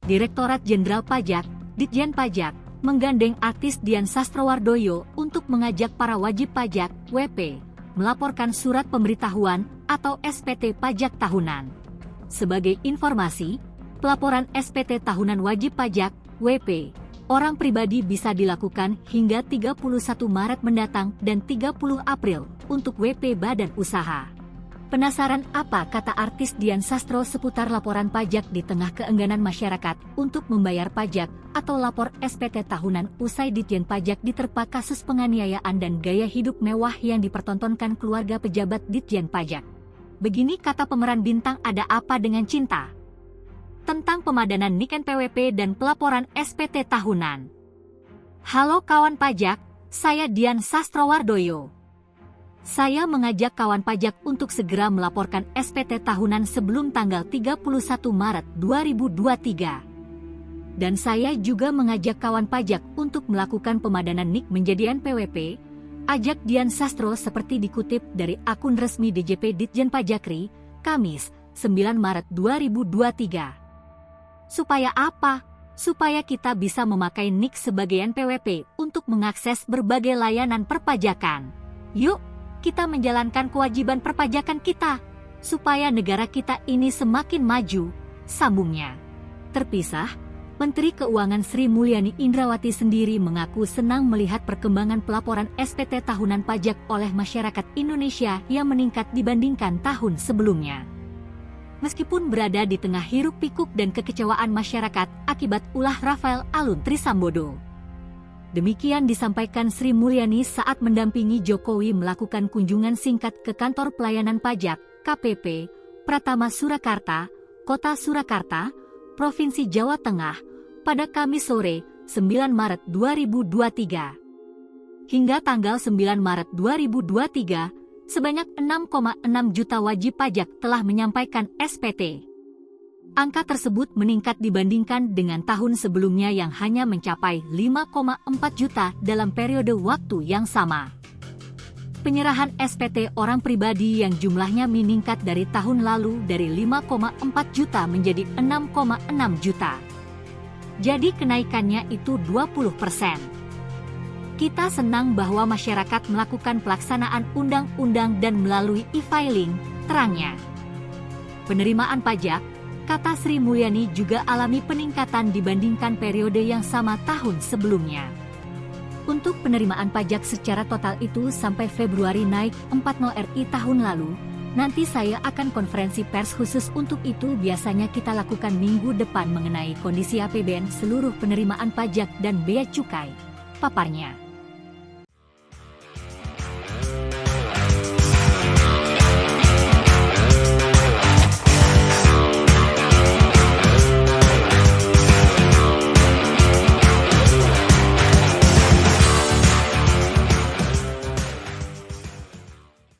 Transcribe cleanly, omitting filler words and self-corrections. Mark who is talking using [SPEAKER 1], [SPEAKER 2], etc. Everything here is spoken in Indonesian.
[SPEAKER 1] Direktorat Jenderal Pajak, Ditjen Pajak, menggandeng artis Dian Sastrowardoyo untuk mengajak para wajib pajak, WP, melaporkan surat pemberitahuan atau SPT pajak tahunan. Sebagai informasi, pelaporan SPT tahunan wajib pajak, WP, orang pribadi bisa dilakukan hingga 31 Maret mendatang dan 30 April untuk WP badan usaha. Penasaran apa kata artis Dian Sastro seputar laporan pajak di tengah keengganan masyarakat untuk membayar pajak atau lapor SPT tahunan usai Ditjen Pajak diterpa kasus penganiayaan dan gaya hidup mewah yang dipertontonkan keluarga pejabat Ditjen Pajak? Begini kata pemeran bintang Ada Apa Dengan Cinta tentang pemadanan NIK NPWP dan pelaporan SPT tahunan. Halo kawan pajak, saya Dian Sastrowardoyo. Saya mengajak kawan pajak untuk segera melaporkan SPT tahunan sebelum tanggal 31 Maret 2023. Dan saya juga mengajak kawan pajak untuk melakukan pemadanan NIK menjadi NPWP, ajak Dian Sastro seperti dikutip dari akun resmi DJP Ditjen Pajakri, Kamis, 9 Maret 2023. Supaya apa? Supaya kita bisa memakai NIK sebagai NPWP untuk mengakses berbagai layanan perpajakan. Yuk! Kita menjalankan kewajiban perpajakan kita, supaya negara kita ini semakin maju, sambungnya. Terpisah, Menteri Keuangan Sri Mulyani Indrawati sendiri mengaku senang melihat perkembangan pelaporan SPT tahunan pajak oleh masyarakat Indonesia yang meningkat dibandingkan tahun sebelumnya. Meskipun berada di tengah hiruk-pikuk dan kekecewaan masyarakat akibat ulah Rafael Alun Trisambodo. Demikian disampaikan Sri Mulyani saat mendampingi Jokowi melakukan kunjungan singkat ke Kantor Pelayanan Pajak, KPP, Pratama Surakarta, Kota Surakarta, Provinsi Jawa Tengah, pada Kamis sore, 9 Maret 2023. Hingga tanggal 9 Maret 2023, sebanyak 6,6 juta wajib pajak telah menyampaikan SPT. Angka tersebut meningkat dibandingkan dengan tahun sebelumnya yang hanya mencapai 5,4 juta dalam periode waktu yang sama. Penyerahan SPT orang pribadi yang jumlahnya meningkat dari tahun lalu dari 5,4 juta menjadi 6,6 juta. Jadi kenaikannya itu 20%. Kita senang bahwa masyarakat melakukan pelaksanaan undang-undang dan melalui e-filing, terangnya. Penerimaan pajak, kata Sri Mulyani, juga alami peningkatan dibandingkan periode yang sama tahun sebelumnya. Untuk penerimaan pajak secara total itu sampai Februari naik 40 RI tahun lalu, nanti saya akan konferensi pers khusus untuk itu biasanya kita lakukan minggu depan mengenai kondisi APBN seluruh penerimaan pajak dan bea cukai, paparnya.